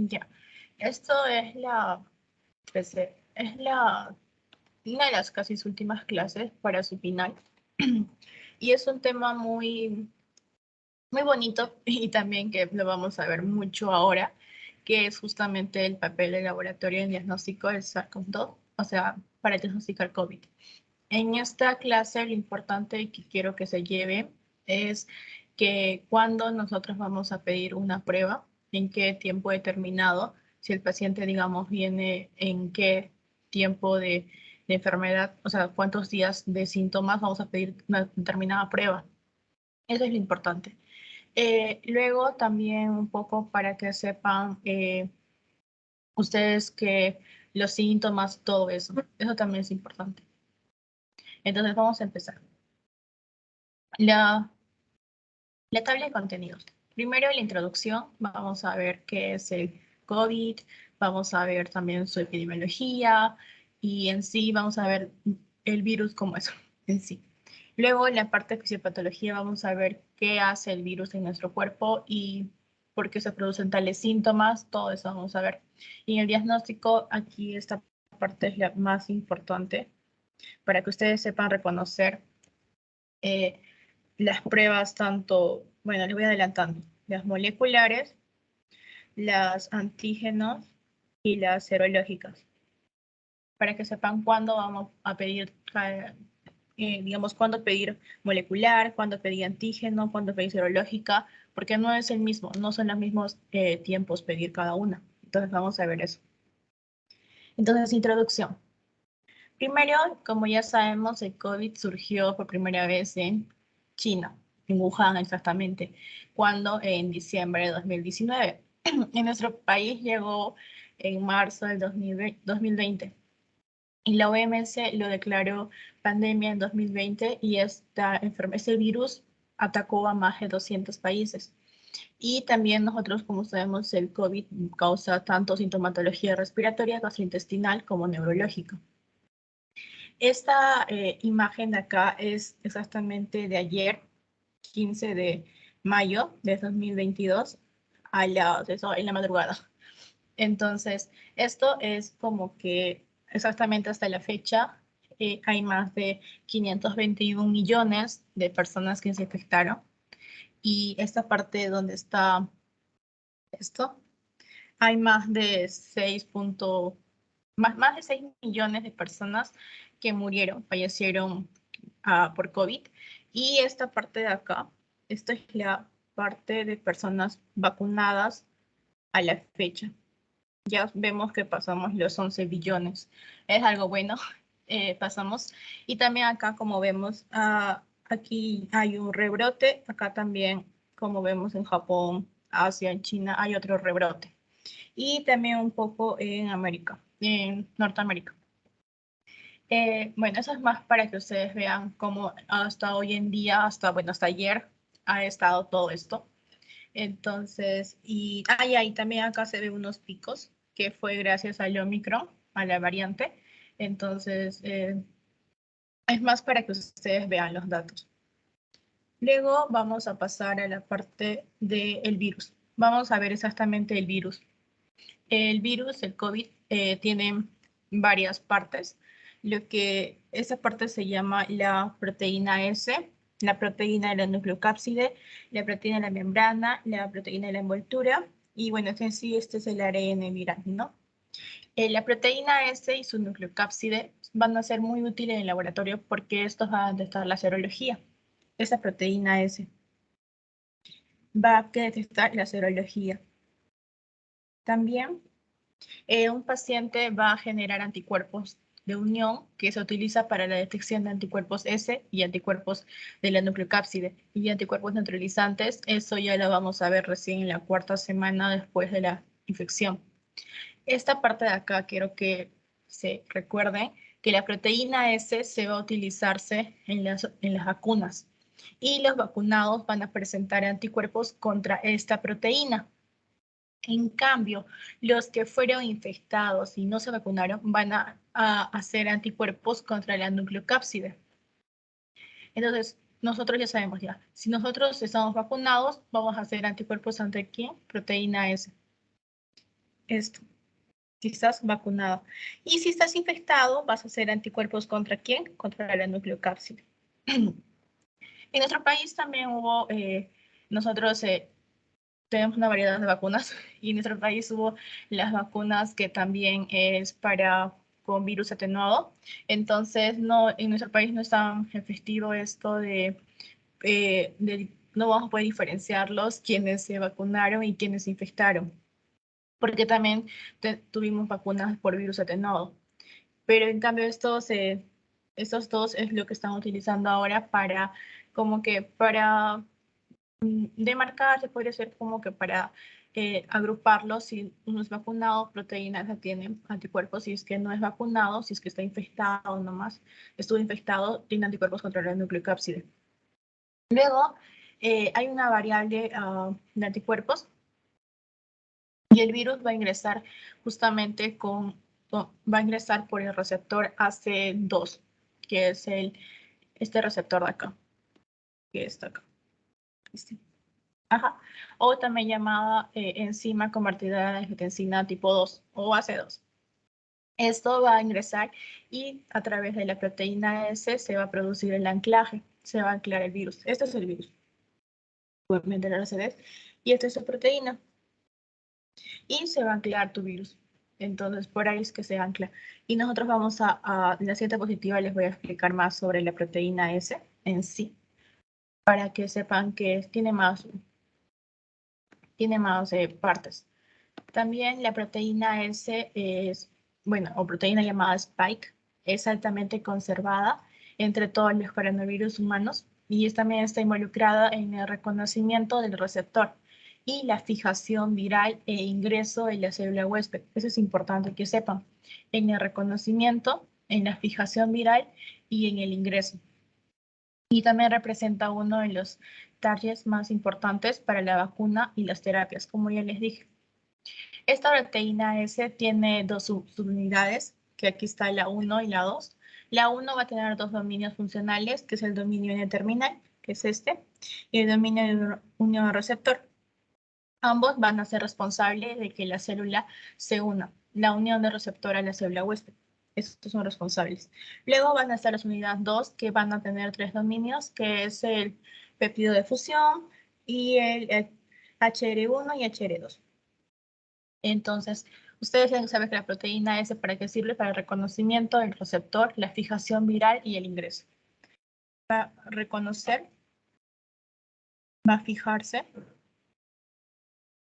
Ya, esto es una de las casi últimas clases para su final. Y es un tema muy, muy bonito y también que lo vamos a ver mucho ahora, que es justamente el papel del laboratorio en diagnóstico del SARS-CoV-2, o sea, para diagnosticar COVID. En esta clase lo importante que quiero que se lleve es que cuando nosotros vamos a pedir una prueba, en qué tiempo determinado, si el paciente, digamos, viene en qué tiempo de enfermedad, o sea, cuántos días de síntomas vamos a pedir una determinada prueba. Eso es lo importante. Luego también un poco para que sepan ustedes que los síntomas, todo eso también es importante. Entonces vamos a empezar. La tabla de contenidos. Primero la introducción, vamos a ver qué es el COVID, vamos a ver también su epidemiología y en sí vamos a ver el virus como es en sí. Luego en la parte de fisiopatología vamos a ver qué hace el virus en nuestro cuerpo y por qué se producen tales síntomas, todo eso vamos a ver. Y en el diagnóstico, aquí esta parte es la más importante para que ustedes sepan reconocer las pruebas tanto, bueno, les voy adelantando, las moleculares, las antígenos y las serológicas, para que sepan cuándo vamos a pedir, digamos, cuándo pedir molecular, cuándo pedir antígeno, cuándo pedir serológica, porque no es el mismo, no son los mismos tiempos pedir cada una. Entonces vamos a ver eso. Entonces, introducción. Primero, como ya sabemos, el COVID surgió por primera vez en China, en Wuhan exactamente, cuando en diciembre de 2019. En nuestro país llegó en marzo del 2020 y la OMS lo declaró pandemia en 2020 y este virus atacó a más de 200 países. Y también nosotros, como sabemos, el COVID causa tanto sintomatología respiratoria, gastrointestinal como neurológica. Esta imagen de acá es exactamente de ayer, 15 de mayo de 2022, en la madrugada. Entonces, esto es como que exactamente hasta la fecha hay más de 521 millones de personas que se infectaron. Y esta parte donde está esto, hay más de más de 6 millones de personas que murieron, fallecieron por COVID. Y esta parte de acá, esta es la parte de personas vacunadas a la fecha. Ya vemos que pasamos los 11 billones. Es algo bueno, pasamos. Y también acá, como vemos, aquí hay un rebrote. Acá también, como vemos en Japón, Asia, en China, hay otro rebrote. Y también un poco en América, en Norteamérica. Bueno, eso es más para que ustedes vean cómo hasta hoy en día, hasta ayer, ha estado todo esto. Entonces, y ahí también acá se ven unos picos, que fue gracias al Omicron, a la variante. Entonces, es más para que ustedes vean los datos. Luego vamos a pasar a la parte del virus. Vamos a ver exactamente el virus. El virus, el COVID, tiene varias partes. Esa parte se llama la proteína S, la proteína de la nucleocápside, la proteína de la membrana, la proteína de la envoltura, y bueno, en sí este es el ARN viral, ¿no? La proteína S y su nucleocápside van a ser muy útiles en el laboratorio porque estos van a detectar la serología. Esa proteína S va a detectar la serología. También un paciente va a generar anticuerpos de unión que se utiliza para la detección de anticuerpos S y anticuerpos de la nucleocápside y anticuerpos neutralizantes. Eso ya lo vamos a ver recién en la cuarta semana después de la infección. Esta parte de acá quiero que se recuerden que la proteína S se va a utilizarse en las vacunas y los vacunados van a presentar anticuerpos contra esta proteína. En cambio, los que fueron infectados y no se vacunaron van a hacer anticuerpos contra la nucleocápside. Entonces, nosotros ya sabemos ya, si nosotros estamos vacunados, vamos a hacer anticuerpos ante ¿quién? Proteína S. esto, si estás vacunado. Y si estás infectado, vas a hacer anticuerpos ¿contra quién? Contra la nucleocápside. En nuestro país también hubo, nosotros tenemos una variedad de vacunas y en nuestro país hubo las vacunas que también es para con virus atenuado. Entonces, no, en nuestro país no es tan efectivo esto no vamos a poder diferenciarlos quienes se vacunaron y quienes se infectaron, porque también tuvimos vacunas por virus atenuado. Pero en cambio estos dos es lo que están utilizando ahora para como que para demarcar, se podría ser como que para agruparlos, si uno es vacunado, proteínas tienen anticuerpos, si es que no es vacunado, si es que está infectado nomás, estuvo infectado, tiene anticuerpos contra la nucleocápside. Luego, hay una variable de anticuerpos y el virus va a ingresar justamente va a ingresar por el receptor AC2, que es este receptor de acá, que está acá. ¿Viste? Ajá. O también llamada enzima convertidora de angiotensina tipo 2 o AC2. Esto va a ingresar y a través de la proteína S se va a producir el anclaje, se va a anclar el virus. Este es el virus. Pueden vender el CD y esta es su proteína. Y se va a anclar tu virus. Entonces, por ahí es que se ancla. Y nosotros vamos en la siguiente diapositiva les voy a explicar más sobre la proteína S en sí, para que sepan que tiene más partes. También la proteína S es, bueno, o proteína llamada Spike, es altamente conservada entre todos los coronavirus humanos y también está involucrada en el reconocimiento del receptor y la fijación viral e ingreso en la célula huésped. Eso es importante que sepan. En el reconocimiento, en la fijación viral y en el ingreso. Y también representa uno de los targets más importantes para la vacuna y las terapias, como ya les dije. Esta proteína S tiene dos subunidades, que aquí está la 1 y la 2. La 1 va a tener dos dominios funcionales, que es el dominio N-terminal, que es este, y el dominio de unión receptor. Ambos van a ser responsables de que la célula se una, la unión de receptor a la célula huésped. Estos son responsables. Luego van a estar las unidades 2, que van a tener tres dominios, que es el péptido de fusión y el HR1 y HR2. Entonces, ustedes deben saber que la proteína S para qué sirve, para el reconocimiento del receptor, la fijación viral y el ingreso. Va a reconocer, va a fijarse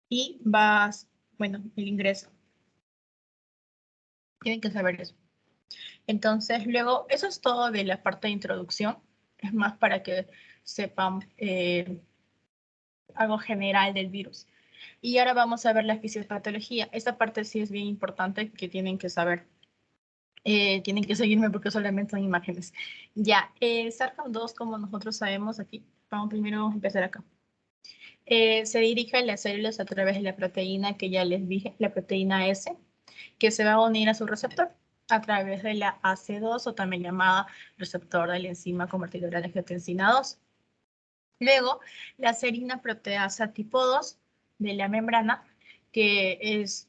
y bueno, el ingreso. Tienen que saber eso. Entonces, luego, eso es todo de la parte de introducción. Es más para que sepan algo general del virus. Y ahora vamos a ver la fisiopatología. Esta parte sí es bien importante que tienen que saber. Tienen que seguirme porque solamente son imágenes. Ya, SARS-CoV-2, como nosotros sabemos aquí, primero vamos a empezar acá. Se dirige a las células a través de la proteína que ya les dije, la proteína S, que se va a unir a su receptor a través de la AC2 o también llamada receptor de la enzima convertidora de angiotensina 2. Luego, la serina proteasa tipo 2 de la membrana, que es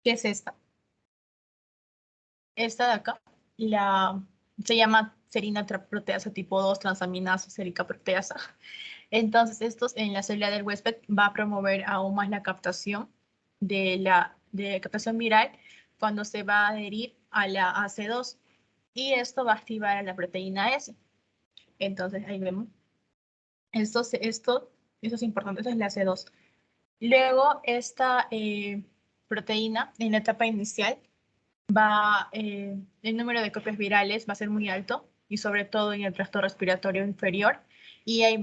esta. Esta de acá, se llama serina proteasa tipo 2, transaminasa sérica proteasa. Entonces, estos en la célula del huésped va a promover aún más la captación de captación viral cuando se va a adherir a la AC2 y esto va a activar a la proteína S. Entonces, ahí vemos. Esto es importante, esto es la AC2. Luego, esta proteína en la etapa inicial el número de copias virales va a ser muy alto y sobre todo en el tracto respiratorio inferior y ahí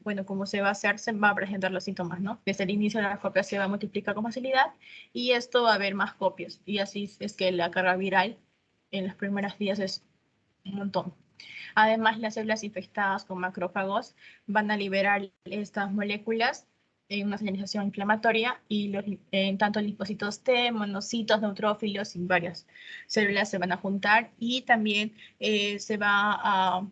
bueno, como se va a hacer, se va a presentar los síntomas, ¿no? Desde el inicio de la copia se va a multiplicar con facilidad y esto va a haber más copias y así es que la carga viral en los primeros días es un montón. Además, las células infectadas con macrófagos van a liberar estas moléculas en una señalización inflamatoria y en tanto linfocitos T, monocitos, neutrófilos y varias células se van a juntar y también se va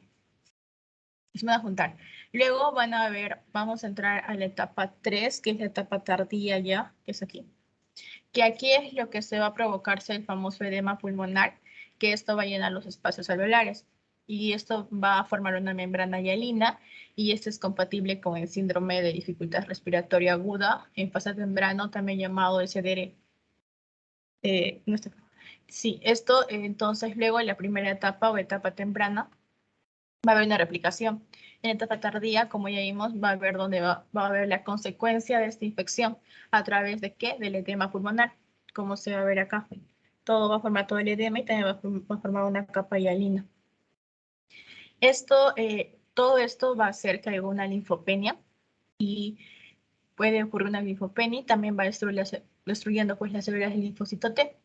Se van a juntar. Luego van a ver, vamos a entrar a la etapa 3, que es la etapa tardía ya, que es aquí. Que aquí es lo que se va a provocarse el famoso edema pulmonar, que esto va a llenar los espacios alveolares. Y esto va a formar una membrana hialina, y esto es compatible con el síndrome de dificultad respiratoria aguda en fase temprana, también llamado SDR. No está- Sí, esto entonces luego en la primera etapa o etapa temprana va a haber una replicación. En etapa tardía, como ya vimos, va a haber va a haber la consecuencia de esta infección. ¿A través de qué? Del edema pulmonar, como se va a ver acá. Todo va a formar todo el edema y también va a formar una capa hialina. Todo esto va a hacer que haya una linfopenia y puede ocurrir una linfopenia y también va a destruyendo pues, las células del linfocito T.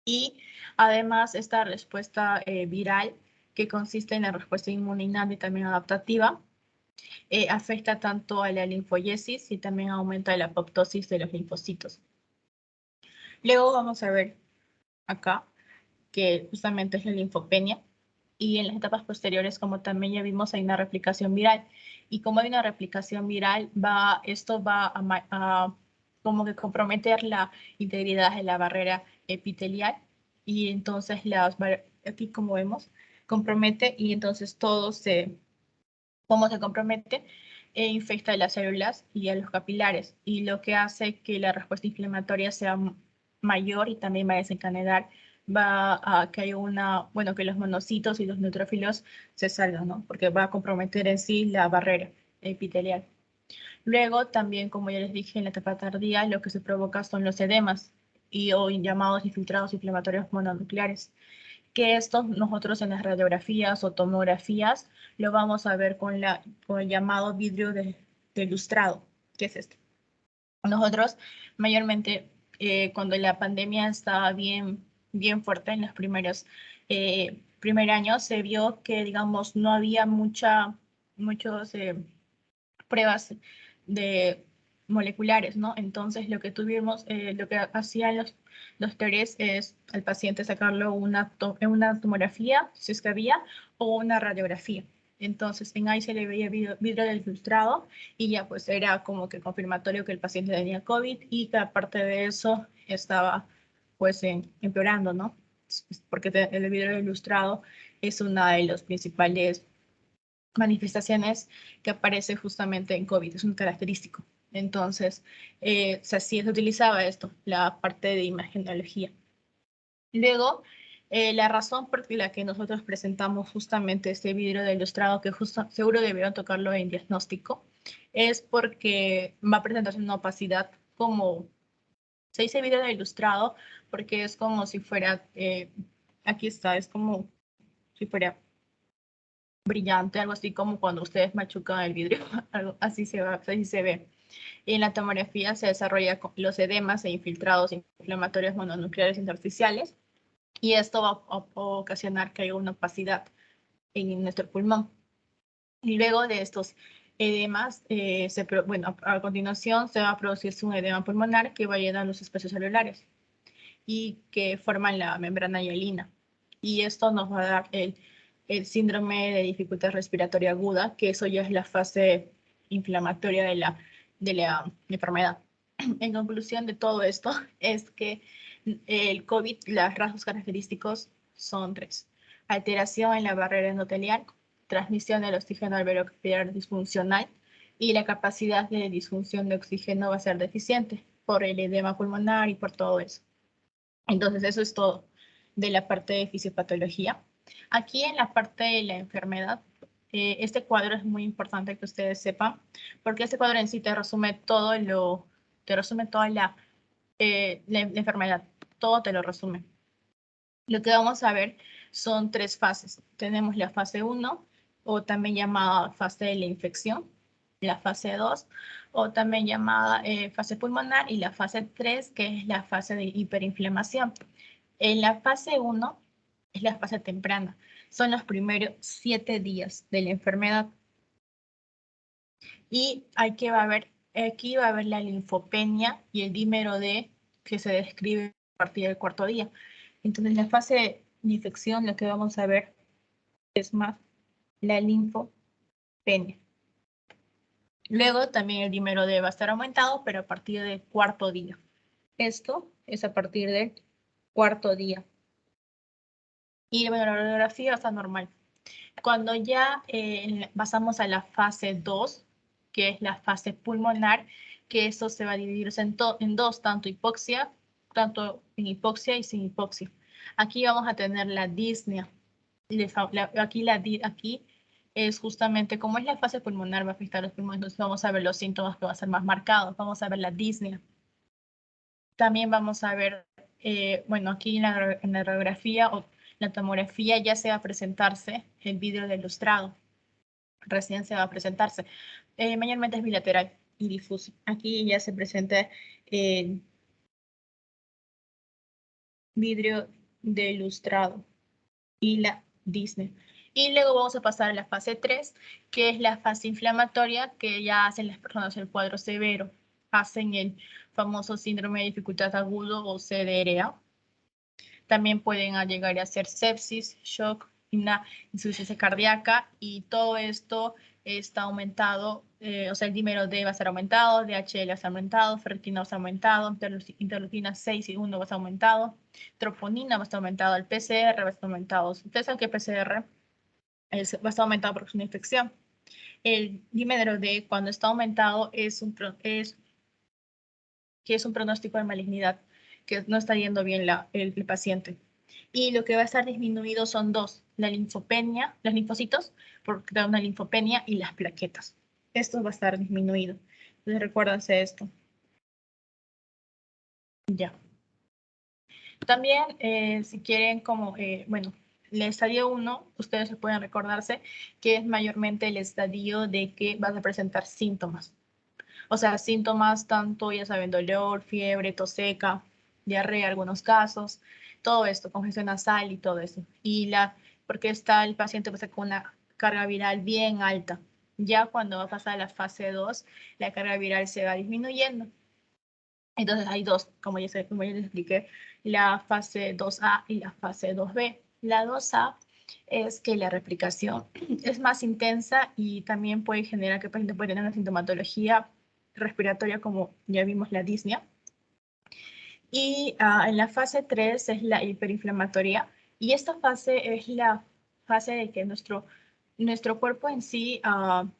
Y además esta respuesta viral, que consiste en la respuesta inmune innata y también adaptativa, afecta tanto a la linfoyesis y también aumenta la apoptosis de los linfocitos. Luego vamos a ver acá que justamente es la linfopenia, y en las etapas posteriores, como también ya vimos, hay una replicación viral. Y como hay una replicación viral, esto va a como que comprometer la integridad de la barrera epitelial, y entonces aquí como vemos, compromete, y entonces como se compromete, infecta las células y a los capilares, y lo que hace que la respuesta inflamatoria sea mayor, y también va a desencadenar, va a que haya bueno, que los monocitos y los neutrófilos se salgan, ¿no? Porque va a comprometer en sí la barrera epitelial. Luego, también, como ya les dije, en la etapa tardía, lo que se provoca son los edemas o llamados infiltrados inflamatorios mononucleares, que esto nosotros en las radiografías o tomografías lo vamos a ver con el llamado vidrio de lustrado, que es esto. Nosotros mayormente cuando la pandemia estaba bien fuerte en los primer años, se vio que, digamos, no había muchos pruebas de moleculares, ¿no? Entonces lo que lo que hacían los TERES es al paciente sacarlo una tomografía, si es que había, o una radiografía. Entonces en ahí se le veía vidrio del filtrado, y ya pues era como que confirmatorio que el paciente tenía COVID, y que aparte de eso estaba pues empeorando, ¿no? Porque el vidrio ilustrado es una de los principales manifestaciones que aparece justamente en COVID, es un característico. Entonces, sí se utilizaba esto, la parte de imagenología. Luego, la razón por la que nosotros presentamos justamente este vidrio de ilustrado, que seguro debieron tocarlo en diagnóstico, es porque va a presentarse una opacidad, como se dice vidrio de ilustrado, porque es como si fuera, aquí está, es como si fuera brillante, algo así como cuando ustedes machucan el vidrio, algo así se ve. Y en la tomografía se desarrolla con los edemas e infiltrados inflamatorios mononucleares intersticiales, y esto va a ocasionar que haya una opacidad en nuestro pulmón. Y luego de estos edemas, bueno, a continuación se va a producir un edema pulmonar que va a llenar los espacios celulares y que forman la membrana hialina. Y esto nos va a dar el síndrome de dificultad respiratoria aguda, que eso ya es la fase inflamatoria de la enfermedad. En conclusión de todo esto, es que el COVID, los rasgos característicos son tres: alteración en la barrera endotelial, transmisión del oxígeno alveolar disfuncional, y la capacidad de disfunción de oxígeno va a ser deficiente por el edema pulmonar y por todo eso. Entonces, eso es todo de la parte de fisiopatología. Aquí en la parte de la enfermedad, este cuadro es muy importante que ustedes sepan, porque este cuadro en sí te resume toda la enfermedad, todo te lo resume. Lo que vamos a ver son tres fases. Tenemos la fase 1, o también llamada fase de la infección, la fase 2, o también llamada fase pulmonar, y la fase 3, que es la fase de hiperinflamación. En la fase 1 es la fase temprana, son los primeros 7 días de la enfermedad. Y aquí va a haber la linfopenia y el dímero D, que se describe a partir del cuarto día. Entonces, en la fase de infección, lo que vamos a ver es más la linfopenia. linfopenia. Luego también el dímero D va a estar aumentado, pero a partir del cuarto día. Esto es a partir del cuarto día. Y bueno, la radiografía está normal. Cuando ya pasamos a la fase 2, que es la fase pulmonar, que eso se va a dividirse en dos, tanto en hipoxia y sin hipoxia. Aquí vamos a tener la disnea. Aquí es justamente como es la fase pulmonar, va a afectar los pulmones, entonces vamos a ver los síntomas que van a ser más marcados. Vamos a ver la disnea. También vamos a ver, bueno, aquí en la radiografía o la tomografía ya se va a presentarse el vidrio del lustrado. Recién se va a presentarse. Mayormente es bilateral y difuso. Aquí ya se presenta el vidrio de lustrado y la disnea. Y luego vamos a pasar a la fase 3, que es la fase inflamatoria, que ya hacen las personas el cuadro severo. Hacen el famoso síndrome de dificultad agudo o CDRA. También pueden llegar a hacer sepsis, shock, una insuficiencia cardíaca y todo esto está aumentado, o sea, el dímero D va a ser aumentado, DHL va a ser aumentado, ferritina va a ser aumentado, interleucina 6 y 1 va a ser aumentado, troponina va a estar aumentado, el PCR va a estar aumentado. Ustedes saben que el PCR va a estar aumentado porque es una infección. El dímero D cuando está aumentado es un pronóstico de malignidad, que no está yendo bien el paciente. Y lo que va a estar disminuido son dos, la linfopenia, los linfocitos, porque da una linfopenia, y las plaquetas. Esto va a estar disminuido. Entonces recuérdense esto. Ya. También, si quieren, bueno, el estadio 1, ustedes pueden recordarse que es mayormente el estadio de que vas a presentar síntomas. O sea, síntomas tanto, ya saben, dolor, fiebre, tos seca, diarrea, algunos casos, todo esto, congestión nasal y todo eso. Porque está el paciente pues, con una carga viral bien alta. Ya cuando va a pasar a la fase 2, la carga viral se va disminuyendo. Entonces hay dos, como ya les expliqué, la fase 2A y la fase 2B. La 2A es que la replicación es más intensa y también puede generar que el paciente puede tener una sintomatología respiratoria como ya vimos la disnea. Y en la fase 3 es la hiperinflamatoria y esta fase es la fase de que nuestro cuerpo en sí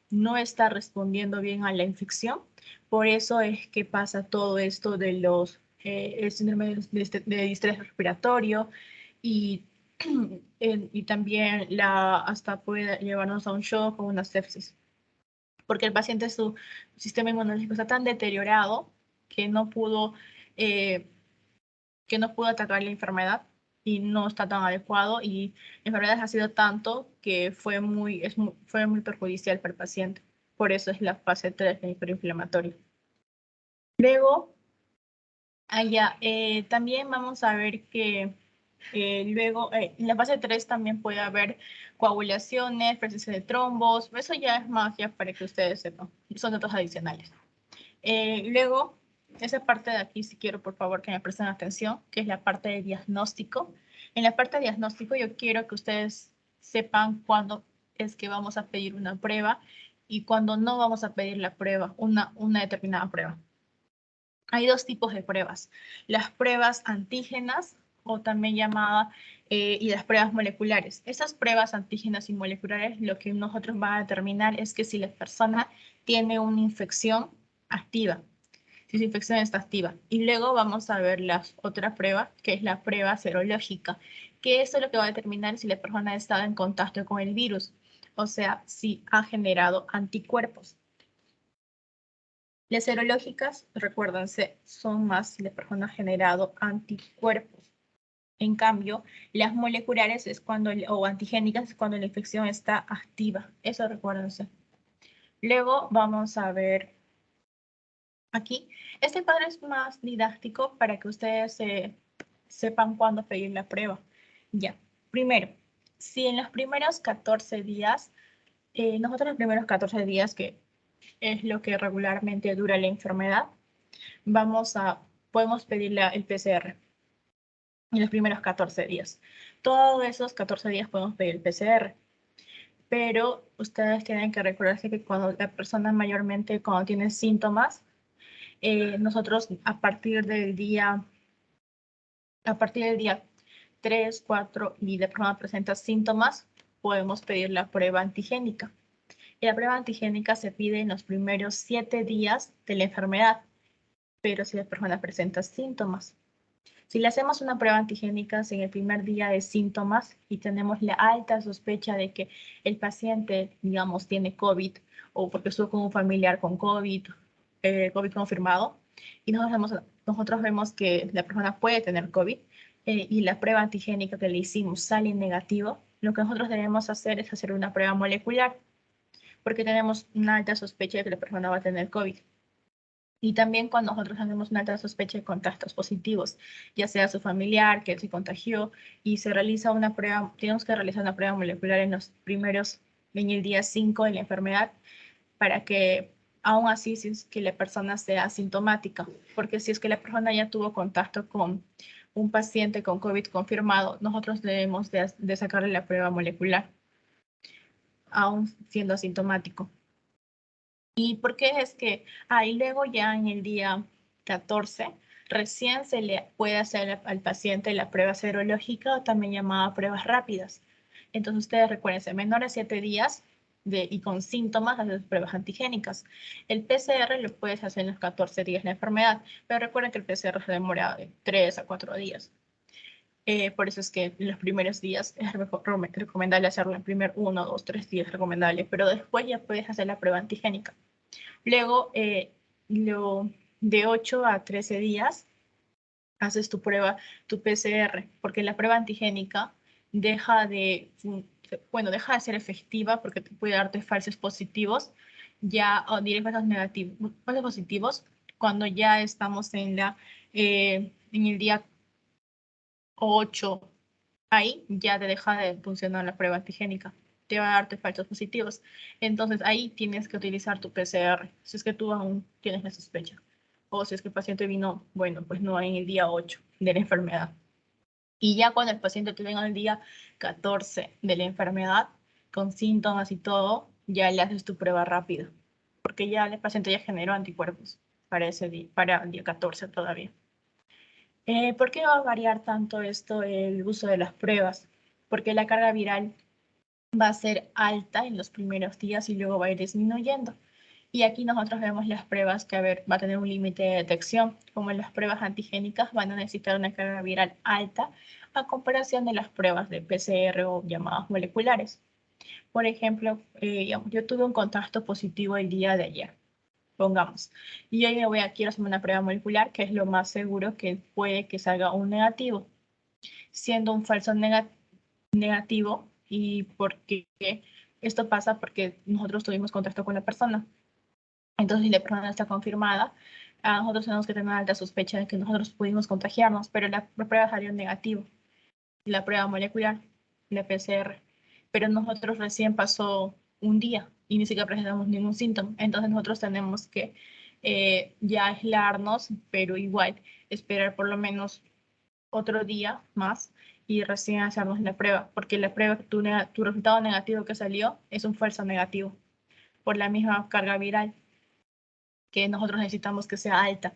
no está respondiendo bien a la infección. Por eso es que pasa todo esto de el síndrome de distrés respiratorio y, y también hasta puede llevarnos a un shock o una sepsis. Porque el paciente, su sistema inmunológico está tan deteriorado que no pudo, eh, atacar la enfermedad y no está tan adecuado y la enfermedad ha sido tanto que fue muy perjudicial para el paciente. Por eso es la fase 3 de hiperinflamatoria. Luego, también vamos a ver que luego, en la fase 3 también puede haber coagulaciones, presencia de trombos, eso ya es más ya para que ustedes sepan, son datos adicionales. Luego, esa parte de aquí, si quiero, por favor, que me presten atención, que es la parte de diagnóstico. En la parte de diagnóstico yo quiero que ustedes sepan cuándo es que vamos a pedir una prueba y cuándo no vamos a pedir la prueba, una determinada prueba. Hay dos tipos de pruebas, las pruebas antígenas o también llamada y las pruebas moleculares. Esas pruebas antígenas y moleculares lo que nosotros va a determinar es que si la persona tiene una infección activa, si su infección está activa. Y luego vamos a ver la otra prueba, que es la prueba serológica, que eso es lo que va a determinar si la persona ha estado en contacto con el virus, o sea, si ha generado anticuerpos. Las serológicas, recuérdense, son más si la persona ha generado anticuerpos. En cambio, las moleculares o antigénicas es cuando la infección está activa. Eso recuérdense. Luego vamos a ver aquí. Este cuadro es más didáctico para que ustedes sepan cuándo pedir la prueba. Ya, primero, si en los primeros 14 días, nosotros los primeros 14 días, que es lo que regularmente dura la enfermedad, podemos pedir el PCR en los primeros 14 días. Todos esos 14 días podemos pedir el PCR. pero ustedes tienen que recordarse que cuando la persona mayormente, cuando tiene síntomas, nosotros a partir del día 3, 4 y la persona presenta síntomas, podemos pedir la prueba antigénica. Y la prueba antigénica se pide en los primeros 7 días de la enfermedad, pero si la persona presenta síntomas. Si le hacemos una prueba antigénica en el primer día de síntomas y tenemos la alta sospecha de que el paciente, digamos, tiene COVID o porque estuvo con un familiar con COVID, COVID confirmado, y nosotros vemos que la persona puede tener COVID y la prueba antigénica que le hicimos sale negativo, lo que nosotros debemos hacer es hacer una prueba molecular porque tenemos una alta sospecha de que la persona va a tener COVID. Y también cuando nosotros tenemos una alta sospecha de contactos positivos, ya sea su familiar que se contagió y se realiza una prueba, tenemos que realizar una prueba molecular en en el día 5 de la enfermedad, para que aún así si es que la persona sea asintomática, porque si es que la persona ya tuvo contacto con un paciente con COVID confirmado, nosotros debemos de sacarle la prueba molecular, aún siendo asintomático. ¿Y por qué es que ahí luego ya en el día 14 recién se le puede hacer al paciente la prueba serológica o también llamada pruebas rápidas? Entonces ustedes recuérdense, menores de 7 días y con síntomas hacer pruebas antigénicas. El PCR lo puedes hacer en los 14 días de la enfermedad, pero recuerden que el PCR se demora de 3 a 4 días. Por eso es que en los primeros días es recomendable hacerlo en el primer 1, 2, 3 días recomendable, pero después ya puedes hacer la prueba antigénica. Luego, de 8 a 13 días, haces tu prueba, tu PCR, porque la prueba antigénica deja de ser efectiva porque te puede darte falsos positivos, ya, o diré falsos positivos, cuando ya estamos en el día 8, ahí ya te deja de funcionar la prueba antigénica, te va a darte falsos positivos. Entonces ahí tienes que utilizar tu PCR, si es que tú aún tienes la sospecha. O si es que el paciente vino, bueno, pues no en el día 8 de la enfermedad. Y ya cuando el paciente te venga el día 14 de la enfermedad, con síntomas y todo, ya le haces tu prueba rápida. Porque ya el paciente ya generó anticuerpos para ese día, para el día 14 todavía. ¿Por qué va a variar tanto esto el uso de las pruebas? Porque la carga viral va a ser alta en los primeros días y luego va a ir disminuyendo. Y aquí nosotros vemos las pruebas que, va a tener un límite de detección, como las pruebas antigénicas van a necesitar una carga viral alta a comparación de las pruebas de PCR o llamadas moleculares. Por ejemplo, yo tuve un contacto positivo el día de ayer, pongamos, y hoy quiero hacer una prueba molecular, que es lo más seguro que puede que salga un negativo, siendo un falso negativo. ¿Y por qué esto pasa? Porque nosotros tuvimos contacto con la persona. Entonces, si la persona está confirmada, nosotros tenemos que tener alta sospecha de que nosotros pudimos contagiarnos, pero la prueba salió negativo, la prueba molecular, la PCR. Pero nosotros recién pasó un día y ni siquiera presentamos ningún síntoma. Entonces, nosotros tenemos que ya aislarnos, pero igual esperar por lo menos otro día más y recién hacernos la prueba, porque la prueba, tu resultado negativo que salió es un falso negativo por la misma carga viral que nosotros necesitamos que sea alta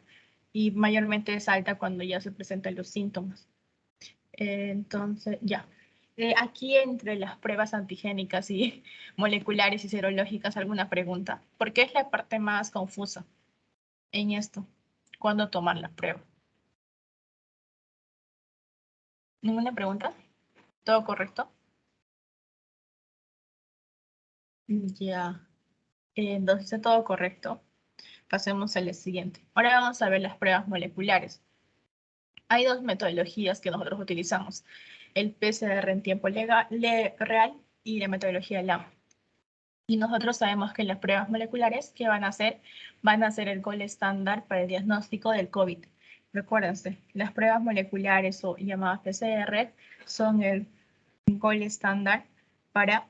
y mayormente es alta cuando ya se presentan los síntomas. Entonces, ya. Aquí entre las pruebas antigénicas y moleculares y serológicas, ¿alguna pregunta? Porque es la parte más confusa en esto, cuándo tomar la prueba. ¿Ninguna pregunta? ¿Todo correcto? Ya. Entonces, está todo correcto. Pasemos al siguiente. Ahora vamos a ver las pruebas moleculares. Hay dos metodologías que nosotros utilizamos, el PCR en tiempo real y la metodología LAM. Y nosotros sabemos que las pruebas moleculares que van a hacer el gold estándar para el diagnóstico del COVID. Recuérdense, las pruebas moleculares o llamadas PCR son el gold estándar para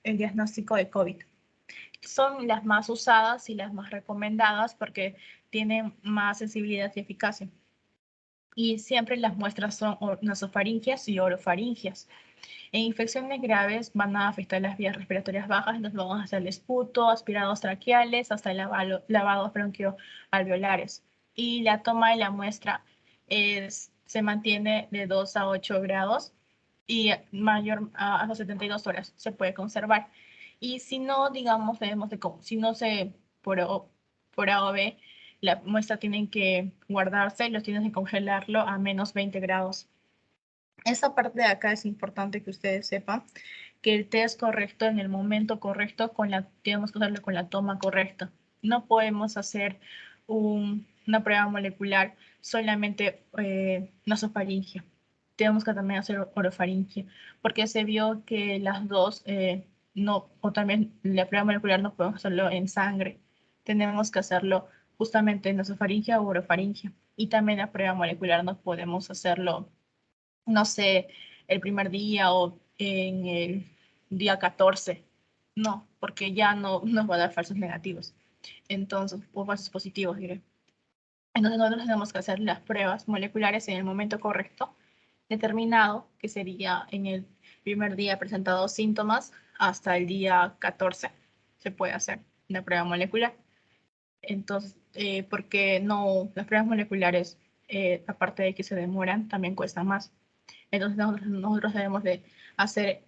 el diagnóstico de COVID. Son las más usadas y las más recomendadas porque tienen más sensibilidad y eficacia. Y siempre las muestras son nasofaringias y orofaringias. En infecciones graves van a afectar las vías respiratorias bajas, entonces vamos a hacer esputo, aspirados traqueales, hasta lavados bronquioalveolares. Y la toma de la muestra se mantiene de 2 a 8 grados y mayor a 72 horas se puede conservar. Y si no, digamos, si no se por A o B, la muestra tienen que guardarse y los tienes que congelarlo a -20 grados. Esa parte de acá es importante que ustedes sepan que el té es correcto en el momento correcto, tenemos que hacerlo con la toma correcta. No podemos hacer una prueba molecular solamente nasofaringia. Tenemos que también hacer orofaringia, porque se vio que las dos, no, o también la prueba molecular no podemos hacerlo en sangre. Tenemos que hacerlo justamente en nasofaringia o orofaringia. Y también la prueba molecular no podemos hacerlo, no sé, el primer día o en el día 14. No, porque ya no nos va a dar falsos negativos. Entonces, o falsos positivos, diré. Entonces nosotros tenemos que hacer las pruebas moleculares en el momento correcto, determinado, que sería en el primer día presentados síntomas hasta el día 14. Se puede hacer una prueba molecular. Entonces, porque no, las pruebas moleculares, aparte de que se demoran, también cuestan más. Entonces nosotros debemos de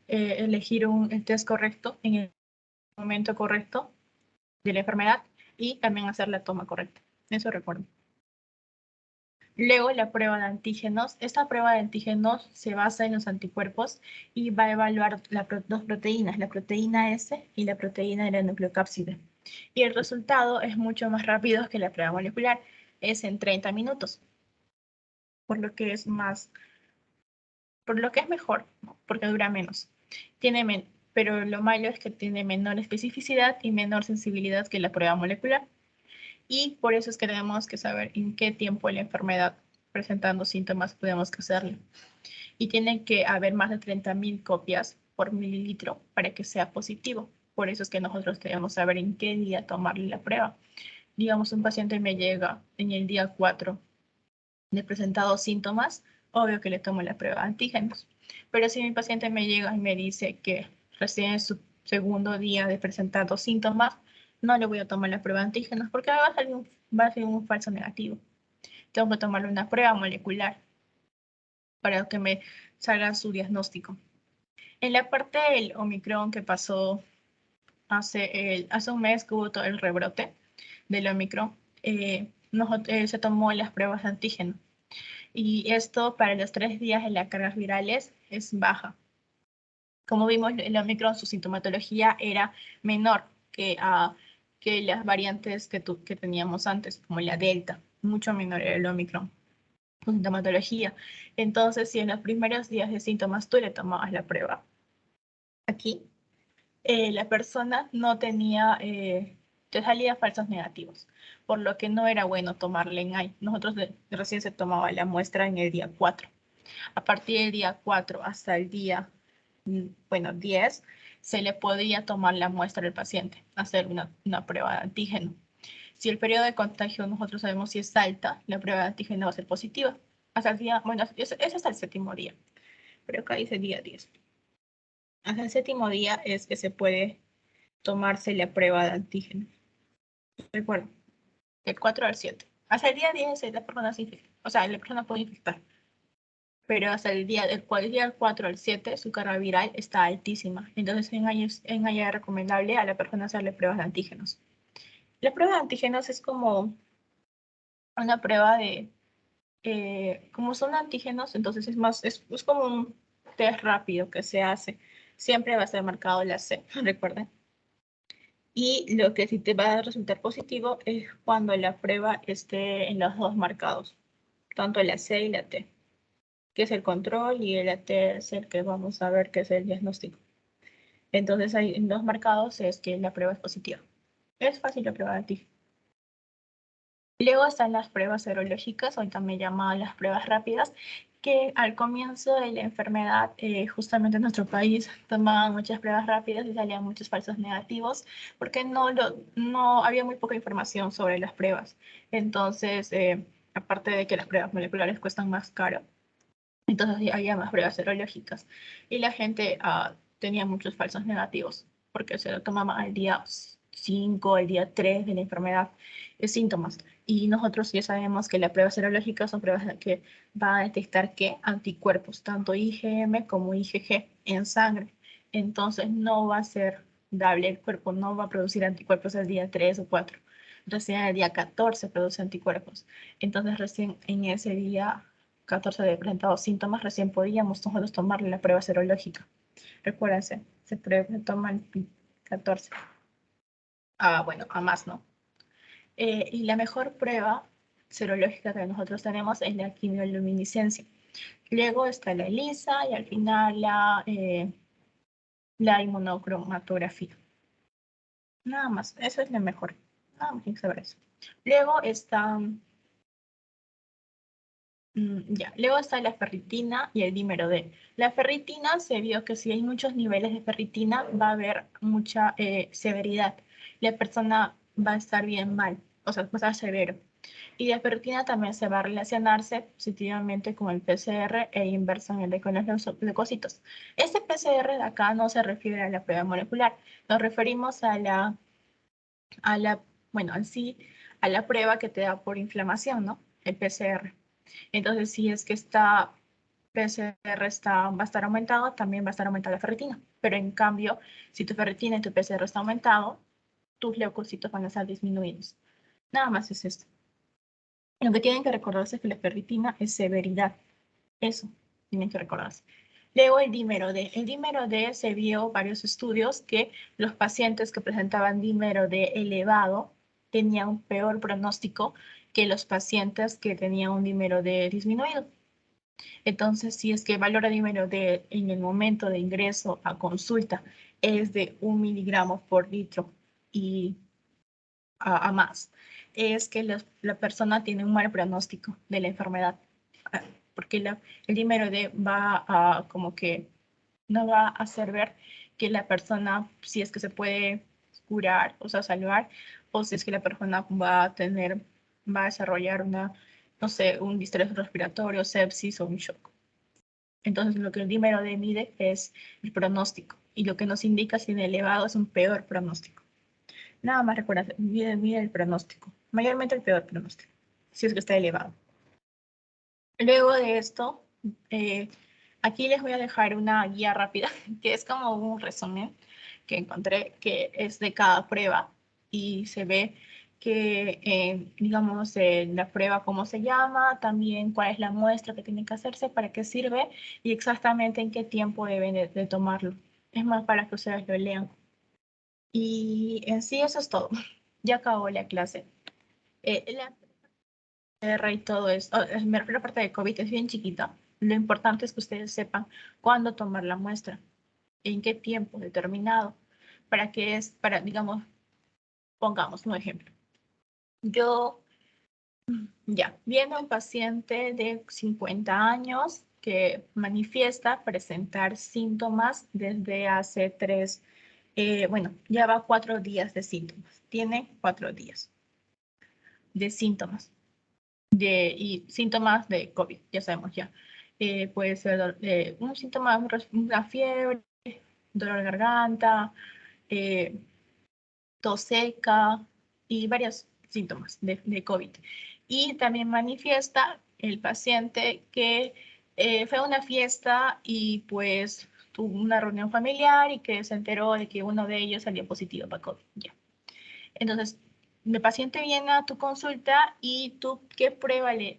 elegir el test correcto en el momento correcto de la enfermedad y también hacer la toma correcta. Eso recuerdo. Luego la prueba de antígenos. Esta prueba de antígenos se basa en los anticuerpos y va a evaluar dos proteínas, la proteína S y la proteína de la nucleocápside. Y el resultado es mucho más rápido que la prueba molecular, es en 30 minutos, por lo que es mejor, ¿no? Porque dura menos. Pero lo malo es que tiene menor especificidad y menor sensibilidad que la prueba molecular. Y por eso es que tenemos que saber en qué tiempo la enfermedad presentando síntomas podemos hacerlo. Y tiene que haber más de 30.000 copias por mililitro para que sea positivo. Por eso es que nosotros debemos saber en qué día tomarle la prueba. Digamos, un paciente me llega en el día 4 de presentados síntomas, obvio que le tomo la prueba de antígenos. Pero si mi paciente me llega y me dice que recién es su segundo día de presentados síntomas, no le voy a tomar la prueba de antígenos porque va a ser un falso negativo. Tengo que tomarle una prueba molecular para que me salga su diagnóstico. En la parte del Omicron que pasó hace un mes que hubo todo el rebrote del Omicron, se tomó las pruebas de antígeno. Y esto para los 3 días de las cargas virales es baja. Como vimos, el Omicron, su sintomatología era menor que las variantes que teníamos antes, como la Delta, mucho menor era el Omicron, su sintomatología. Entonces, si en los primeros días de síntomas tú le tomabas la prueba, aquí la persona no tenía, te salía falsos negativos, por lo que no era bueno tomarle en ahí. Nosotros recién se tomaba la muestra en el día 4. A partir del día 4 hasta el día, 10, se le podía tomar la muestra al paciente, hacer una prueba de antígeno. Si el periodo de contagio nosotros sabemos si es alta, la prueba de antígeno va a ser positiva. Hasta el día, bueno, es hasta el séptimo día, pero acá dice día 10. Hasta el séptimo día es que se puede tomarse la prueba de antígeno. Recuerdo, del 4 al 7. Hasta el día 10 la persona se infecta, o sea, la persona puede infectar. Pero hasta el día del 4 al 7 su carga viral está altísima. Entonces, en ahí es recomendable a la persona hacerle pruebas de antígenos. La prueba de antígenos es como una prueba como son antígenos, entonces es como un test rápido que se hace. Siempre va a ser marcado la C, recuerden. Y lo que sí te va a resultar positivo es cuando la prueba esté en los dos marcados, tanto la C y la T, que es el control, y el T es el que vamos a ver que es el diagnóstico. Entonces, hay en dos marcados es que la prueba es positiva. Es fácil la prueba de ti. Luego están las pruebas serológicas, hoy también llamadas las pruebas rápidas, que al comienzo de la enfermedad, justamente en nuestro país, tomaban muchas pruebas rápidas y salían muchos falsos negativos, porque no había muy poca información sobre las pruebas. Entonces, aparte de que las pruebas moleculares cuestan más caro, Entonces había más pruebas serológicas y la gente tenía muchos falsos negativos porque se lo tomaba al día 5, al día 3 de la enfermedad, síntomas. Y nosotros ya sabemos que las pruebas serológicas son pruebas que van a detectar qué anticuerpos, tanto IgM como IgG en sangre. Entonces no va a ser dable, el cuerpo no va a producir anticuerpos al día 3 o 4. Recién el día 14 produce anticuerpos. Entonces recién en ese día 14 de presentados síntomas, recién podíamos nosotros tomarle la prueba serológica. Recuérdense, se toma el 14. Bueno, a más, ¿no? Y la mejor prueba serológica que nosotros tenemos es la quimioluminiscencia. Luego está la ELISA y al final la inmunocromatografía. Nada más, eso es lo mejor. Nada más que saber eso. Luego está luego está la ferritina y el dímero D. La ferritina se vio que si hay muchos niveles de ferritina va a haber mucha severidad. La persona va a estar bien mal, o sea, va a estar severo. Y la ferritina también se va a relacionarse positivamente con el PCR e inversamente con los leucocitos. Este PCR de acá no se refiere a la prueba molecular, nos referimos bueno, en sí, a la prueba que te da por inflamación, ¿no? El PCR. Entonces, si es que esta PCR va a estar aumentado, también va a estar aumentada la ferritina. Pero en cambio, si tu ferritina y tu PCR está aumentado, tus leucocitos van a estar disminuidos. Nada más es esto. Lo que tienen que recordarse es que la ferritina es severidad. Eso tienen que recordarse. Luego el dímero D. El dímero D se vio varios estudios que los pacientes que presentaban dímero D elevado tenían un peor pronóstico que los pacientes que tenían un dímero D disminuido. Entonces, si es que valor dímero D en el momento de ingreso a consulta es de 1 miligramo por litro y a más, es que la persona tiene un mal pronóstico de la enfermedad, porque el dímero D va a como que no va a hacer ver que la persona, si es que se puede curar, o sea, salvar, o si es que la persona va a desarrollar no sé, un distrés respiratorio, sepsis o un shock. Entonces, lo que el dímero D mide es el pronóstico y lo que nos indica si en elevado es un peor pronóstico. Nada más recuerda, mide el pronóstico, mayormente el peor pronóstico, si es que está elevado. Luego de esto, aquí les voy a dejar una guía rápida, que es como un resumen que encontré, que es de cada prueba y se ve que, digamos, la prueba cómo se llama, también cuál es la muestra que tiene que hacerse, para qué sirve y exactamente en qué tiempo deben de tomarlo. Es más para que ustedes lo lean. Y en sí eso es todo. Ya acabó la clase. La PCR y todo esto, me refiero a la parte de COVID, es bien chiquita. Lo importante es que ustedes sepan cuándo tomar la muestra, en qué tiempo determinado, para, digamos, pongamos un ejemplo. Yo, viendo a un paciente de 50 años que manifiesta presentar síntomas desde hace bueno, ya va 4 días de síntomas. Tiene 4 días de síntomas. Y síntomas de COVID, ya sabemos ya. Puede ser un síntoma, una fiebre, dolor de garganta, eh, tos seca y varios síntomas de COVID. Y también manifiesta el paciente que fue a una fiesta y pues tuvo una reunión familiar y que se enteró de que uno de ellos salió positivo para COVID. Ya. Entonces, el paciente viene a tu consulta y tú, ¿qué prueba le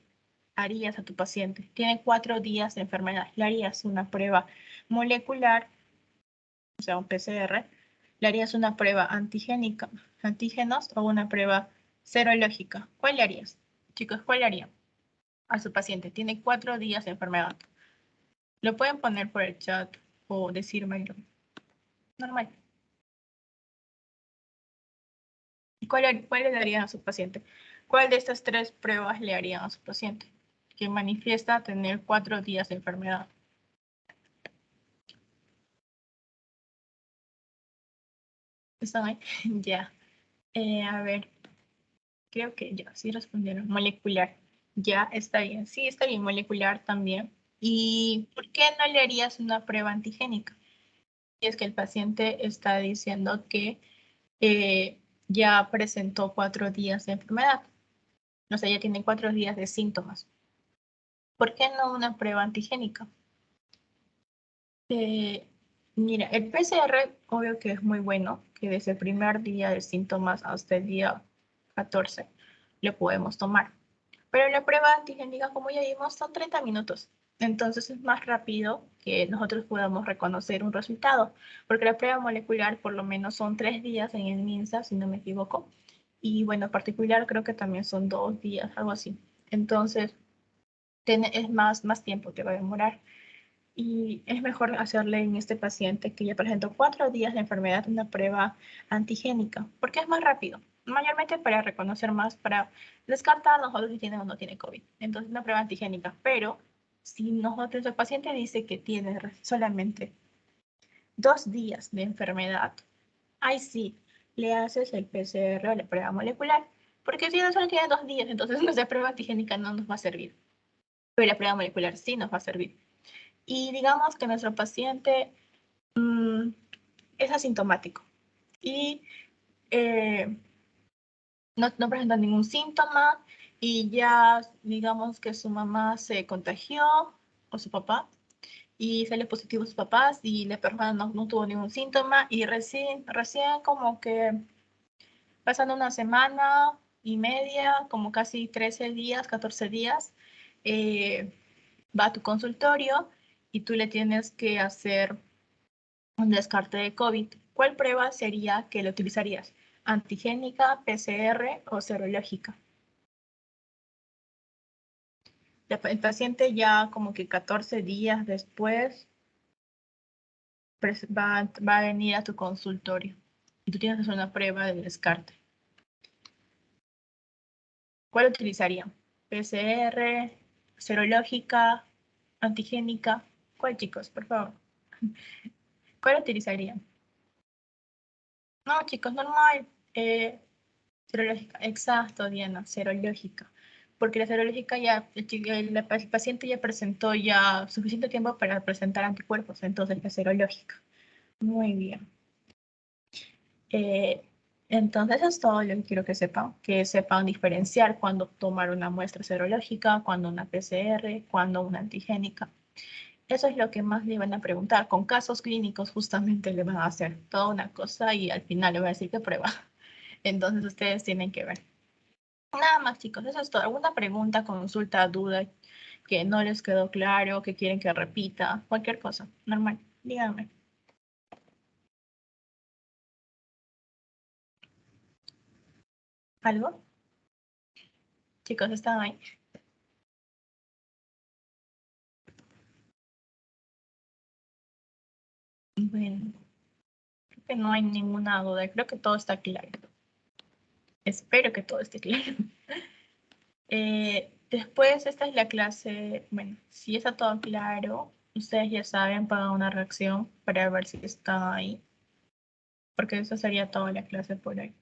harías a tu paciente? Tiene 4 días de enfermedad. Le harías una prueba molecular, o sea, un PCR. Le harías una prueba antigénica, antígenos o una prueba serológica. ¿Cuál le harías? Chicos, ¿cuál le harían a su paciente? Tiene 4 días de enfermedad. Lo pueden poner por el chat o decirme normal. ¿Cuál le darían a su paciente? ¿Cuál de estas 3 pruebas le harían a su paciente que manifiesta tener 4 días de enfermedad? ¿Están ahí? Ya. A ver, creo que ya, sí respondieron. Molecular. Ya, está bien. Sí, está bien. Molecular también. ¿Y por qué no le harías una prueba antigénica? Y es que el paciente está diciendo que ya presentó 4 días de enfermedad. O sea, ya tiene 4 días de síntomas. ¿Por qué no una prueba antigénica? Mira, el PCR, obvio que es muy bueno, que desde el primer día de síntomas hasta el día 14 lo podemos tomar. Pero la prueba antigénica, como ya vimos, son 30 minutos. Entonces es más rápido que nosotros podamos reconocer un resultado, porque la prueba molecular por lo menos son 3 días en el MINSA, si no me equivoco. Y bueno, particular creo que también son 2 días, algo así. Entonces es más tiempo que va a demorar. Y es mejor hacerle en este paciente que ya presentó 4 días de enfermedad una prueba antigénica, porque es más rápido, mayormente para reconocer más, para descartar nosotros si tiene o no tiene COVID. Entonces, una prueba antigénica, pero si nosotros, el paciente dice que tiene solamente 2 días de enfermedad, ahí sí, le haces el PCR o la prueba molecular, porque si no solo tiene 2 días, entonces nuestra prueba antigénica no nos va a servir, pero la prueba molecular sí nos va a servir. Y digamos que nuestro paciente es asintomático y no presenta ningún síntoma y ya digamos que su mamá se contagió o su papá y sale positivo a sus papás y la persona no tuvo ningún síntoma y recién como que pasando una semana y media, como casi 13 días, 14 días, eh, va a tu consultorio y tú le tienes que hacer un descarte de COVID. ¿Cuál prueba sería que lo utilizarías? ¿Antigénica, PCR o serológica? El paciente ya como que 14 días después va a venir a tu consultorio y tú tienes que hacer una prueba de descarte. ¿Cuál utilizarían? ¿PCR, serológica, antigénica? ¿Cuál, chicos, por favor? ¿Cuál utilizarían? No, chicos, normal. Serológica, exacto, Diana, serológica. Porque la serológica ya, el paciente ya presentó ya suficiente tiempo para presentar anticuerpos, entonces la serológica. Muy bien. Eh, entonces eso es todo lo que sepan diferenciar cuando tomar una muestra serológica, cuando una PCR, cuando una antigénica. Eso es lo que más le van a preguntar. Con casos clínicos justamente le van a hacer toda una cosa y al final le van a decir que prueba. Entonces ustedes tienen que ver. Nada más, chicos, eso es todo. ¿Alguna pregunta, consulta, duda que no les quedó claro, que quieren que repita? Cualquier cosa, normal, díganme. ¿Algo? Chicos, ¿están ahí? Bueno, creo que no hay ninguna duda, creo que todo está claro. Espero que todo esté claro. Después, esta es la clase, bueno, si está todo claro, ustedes ya saben, para una reacción para ver si está ahí, porque eso sería toda la clase por hoy.